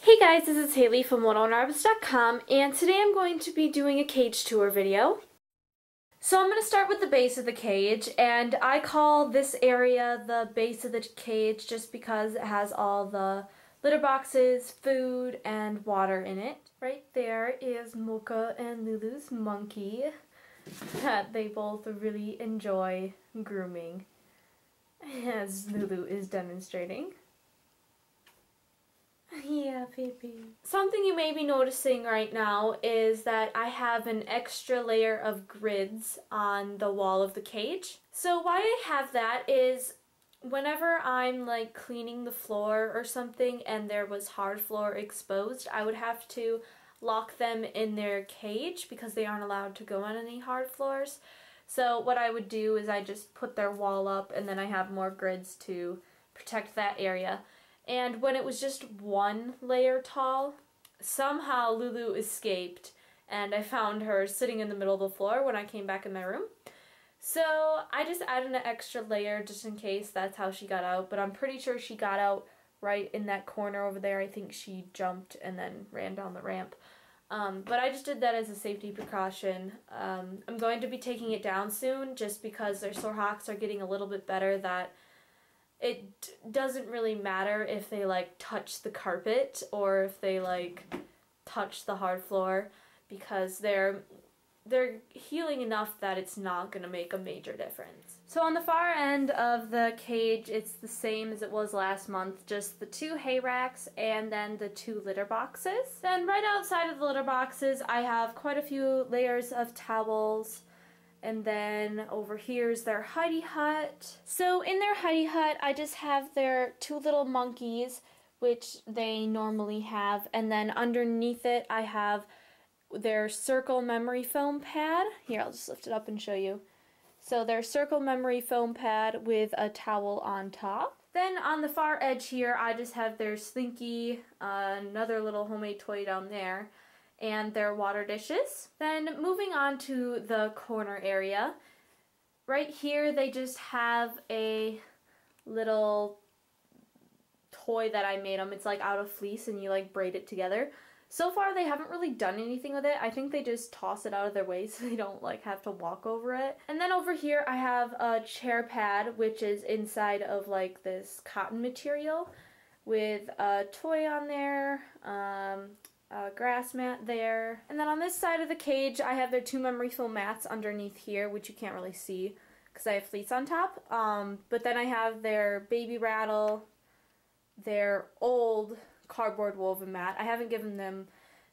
Hey guys, this is Haley from littleandarbus.com, and today I'm going to be doing a cage tour video. So I'm going to start with the base of the cage, and I call this area the base of the cage just because it has all the litter boxes, food, and water in it. Right there is Mocha and Lulu's monkey that they both really enjoy grooming, as Lulu is demonstrating. Yeah, baby. Something you may be noticing right now is that I have an extra layer of grids on the wall of the cage. So why I have that is whenever I'm like cleaning the floor or something and there was hard floor exposed, I would have to lock them in their cage because they aren't allowed to go on any hard floors. So what I would do is I just put their wall up and then I have more grids to protect that area. And when it was just one layer tall, somehow Lulu escaped and I found her sitting in the middle of the floor when I came back in my room. So I just added an extra layer just in case that's how she got out, but I'm pretty sure she got out right in that corner over there. I think she jumped and then ran down the ramp. But I just did that as a safety precaution. I'm going to be taking it down soon just because their sore hocks are getting a little bit better, that it doesn't really matter if they like touch the carpet or if they like touch the hard floor, because they're healing enough that it's not going to make a major difference. So on the far end of the cage, it's the same as it was last month, just the 2 hay racks and then the 2 litter boxes. Then right outside of the litter boxes, I have quite a few layers of towels. And then over here is their hidey hut. So in their hidey hut, I just have their 2 little monkeys, which they normally have. And then underneath it, I have their circle memory foam pad. Here, I'll just lift it up and show you. So their circle memory foam pad with a towel on top. Then on the far edge here, I just have their Slinky, another little homemade toy down there, and their water dishes. Then moving on to the corner area, right here they just have a little toy that I made them. It's like out of fleece and you like braid it together. So far they haven't really done anything with it. I think they just toss it out of their way so they don't like have to walk over it. And then over here I have a chair pad, which is inside of like this cotton material with a toy on there, a grass mat there. And then on this side of the cage, I have their 2 memory foam mats underneath here, which you can't really see because I have fleece on top. But then I have their baby rattle, their old cardboard woven mat. I haven't given them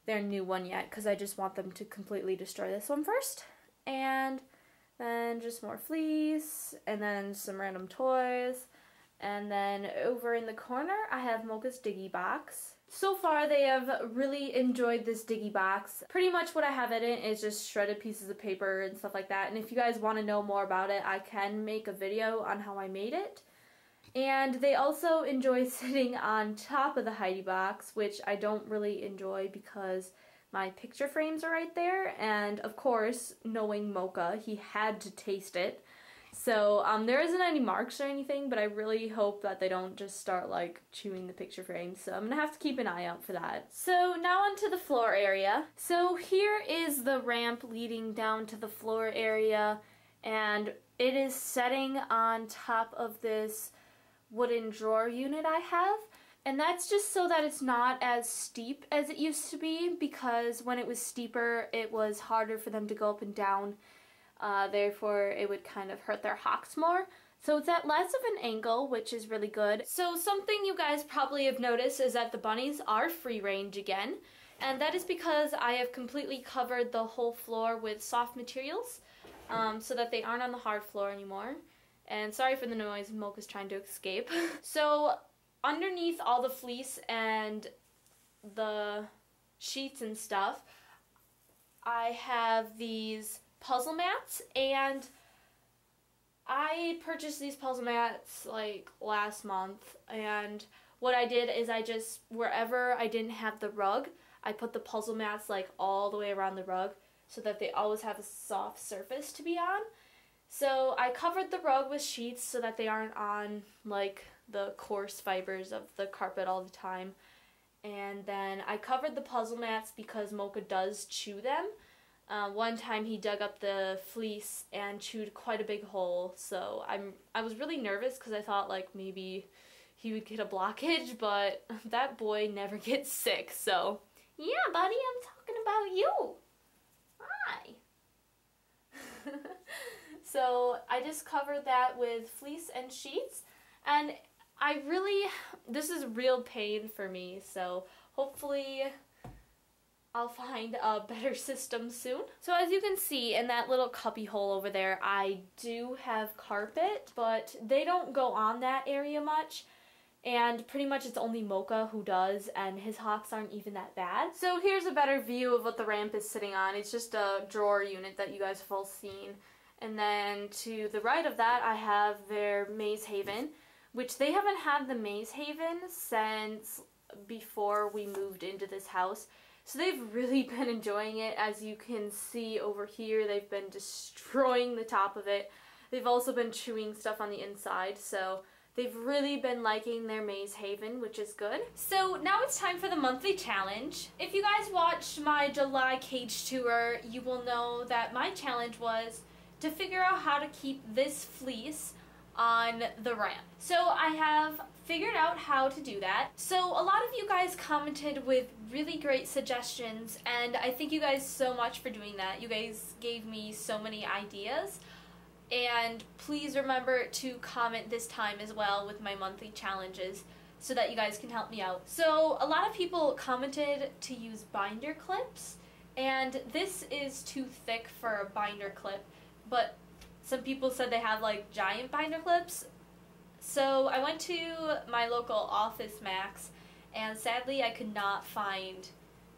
their new one yet because I just want them to completely destroy this one first. And then just more fleece, and then some random toys. And then over in the corner, I have Mocha's Diggy Box. So far, they have really enjoyed this Diggy Box. Pretty much what I have in it is just shredded pieces of paper and stuff like that. And if you guys want to know more about it, I can make a video on how I made it. And they also enjoy sitting on top of the Heidi box, which I don't really enjoy because my picture frames are right there. And of course, knowing Mocha, he had to taste it. So there isn't any marks or anything, but I really hope that they don't just start like chewing the picture frame. So I'm gonna have to keep an eye out for that. So now onto the floor area. So here is the ramp leading down to the floor area, and it is setting on top of this wooden drawer unit I have. And that's just so that it's not as steep as it used to be, because when it was steeper, it was harder for them to go up and down. Therefore, it would kind of hurt their hocks more. So it's at less of an angle, which is really good. So something you guys probably have noticed is that the bunnies are free range again. And that is because I have completely covered the whole floor with soft materials, so that they aren't on the hard floor anymore. And sorry for the noise, Mocha's trying to escape. So underneath all the fleece and the sheets and stuff, I have these puzzle mats, and I purchased these puzzle mats like last month, and what I did is I just, wherever I didn't have the rug, I put the puzzle mats like all the way around the rug so that they always have a soft surface to be on. So I covered the rug with sheets so that they aren't on like the coarse fibers of the carpet all the time. And then I covered the puzzle mats because Mocha does chew them. One time he dug up the fleece and chewed quite a big hole, so I was really nervous because I thought like maybe he would get a blockage, but that boy never gets sick, so yeah, buddy, I'm talking about you. Hi. So I just covered that with fleece and sheets, and this is real pain for me, so hopefully I'll find a better system soon. So as you can see in that little cubby hole over there, I do have carpet, but they don't go on that area much. And pretty much it's only Mocha who does, and his hocks aren't even that bad. So here's a better view of what the ramp is sitting on. It's just a drawer unit that you guys have all seen. And then to the right of that, I have their Maze Haven, which they haven't had the Maze Haven since before we moved into this house. So they've really been enjoying it. As you can see over here, they've been destroying the top of it. They've also been chewing stuff on the inside, so they've really been liking their Maze Haven, which is good. So now it's time for the monthly challenge. If you guys watched my July cage tour, you will know that my challenge was to figure out how to keep this fleece on the ramp. So I have figured out how to do that. So a lot of you guys commented with really great suggestions, and I thank you guys so much for doing that. You guys gave me so many ideas. And please remember to comment this time as well with my monthly challenges so that you guys can help me out. So a lot of people commented to use binder clips, and this is too thick for a binder clip, but some people said they have like giant binder clips. So I went to my local Office Max, and sadly I could not find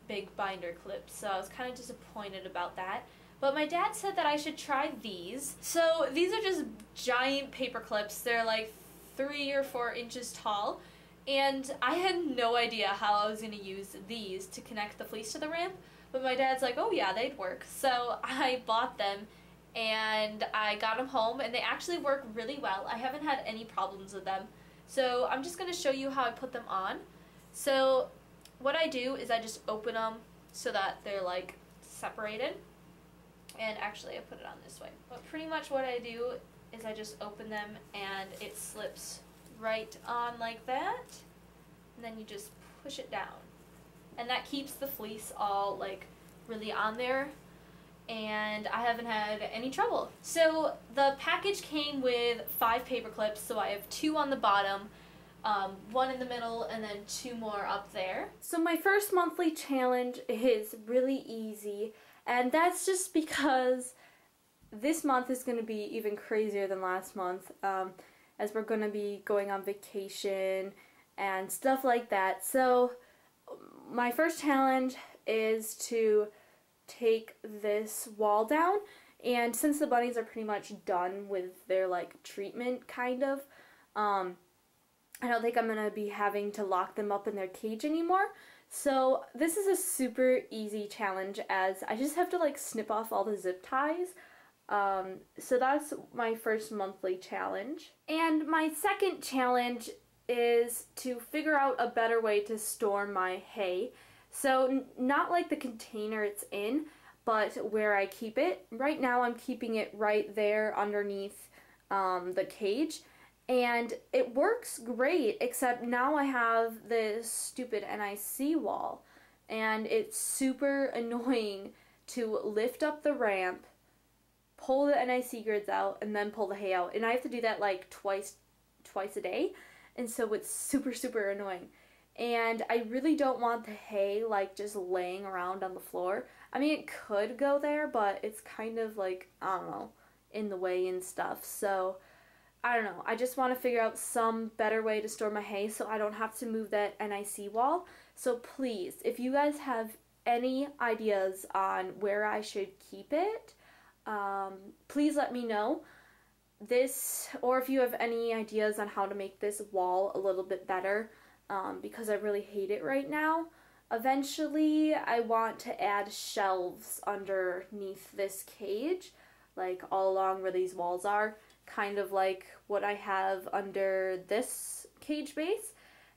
big binder clips, so I was kind of disappointed about that. But my dad said that I should try these. So these are just giant paper clips. They're like 3 or 4 inches tall. And I had no idea how I was going to use these to connect the fleece to the ramp. But my dad's like, oh yeah, they'd work. So I bought them and I got them home, and they actually work really well. I haven't had any problems with them. So I'm just going to show you how I put them on. So what I do is I just open them so that they're like separated. And actually I put it on this way. But pretty much what I do is I just open them and it slips right on like that. And then you just push it down. And that keeps the fleece all like really on there. And I haven't had any trouble. So the package came with 5 paper clips, so I have 2 on the bottom, 1 in the middle, and then 2 more up there. So my first monthly challenge is really easy, and that's just because this month is going to be even crazier than last month, as we're going to be going on vacation and stuff like that. So my first challenge is to take this wall down, and since the bunnies are pretty much done with their like treatment kind of, I don't think I'm gonna be having to lock them up in their cage anymore. So this is a super easy challenge, as I just have to like snip off all the zip ties. So that's my first monthly challenge. And my second challenge is to figure out a better way to store my hay. So not like the container it's in, but where I keep it. Right now I'm keeping it right there underneath the cage, and it works great, except now I have this stupid NIC wall, and it's super annoying to lift up the ramp, pull the NIC grids out, and then pull the hay out, and I have to do that like twice a day, and so it's super annoying. And I really don't want the hay like just laying around on the floor. I mean, it could go there, but it's kind of like, I don't know, in the way and stuff. So I don't know, I just want to figure out some better way to store my hay so I don't have to move that NIC wall. So please, if you guys have any ideas on where I should keep it, please let me know. Or if you have any ideas on how to make this wall a little bit better, because I really hate it right now. Eventually, I want to add shelves underneath this cage, like all along where these walls are, kind of like what I have under this cage base.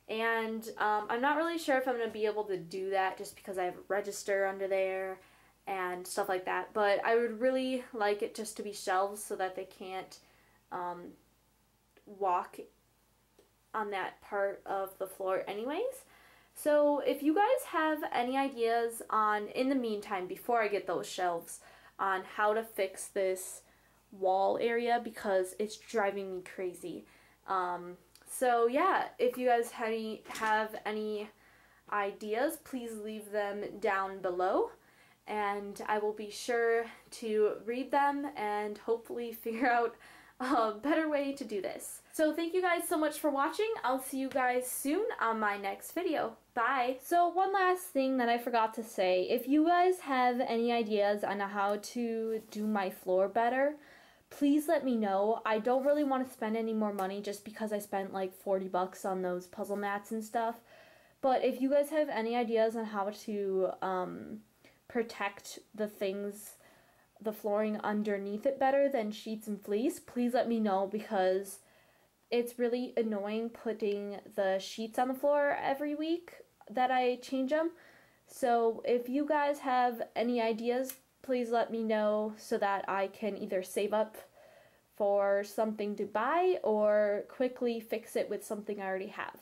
And I'm not really sure if I'm going to be able to do that just because I have a register under there and stuff like that. But I would really like it just to be shelves so that they can't walk on that part of the floor anyways. So if you guys have any ideas on, in the meantime, before I get those shelves, on how to fix this wall area because it's driving me crazy. So yeah, if you guys have any ideas, please leave them down below and I will be sure to read them and hopefully figure out a better way to do this. So thank you guys so much for watching. I'll see you guys soon on my next video. Bye! So one last thing that I forgot to say, if you guys have any ideas on how to do my floor better, please let me know. I don't really want to spend any more money just because I spent like 40 bucks on those puzzle mats and stuff. But if you guys have any ideas on how to protect the flooring underneath it better than sheets and fleece, please let me know because it's really annoying putting the sheets on the floor every week that I change them. So if you guys have any ideas, please let me know so that I can either save up for something to buy or quickly fix it with something I already have.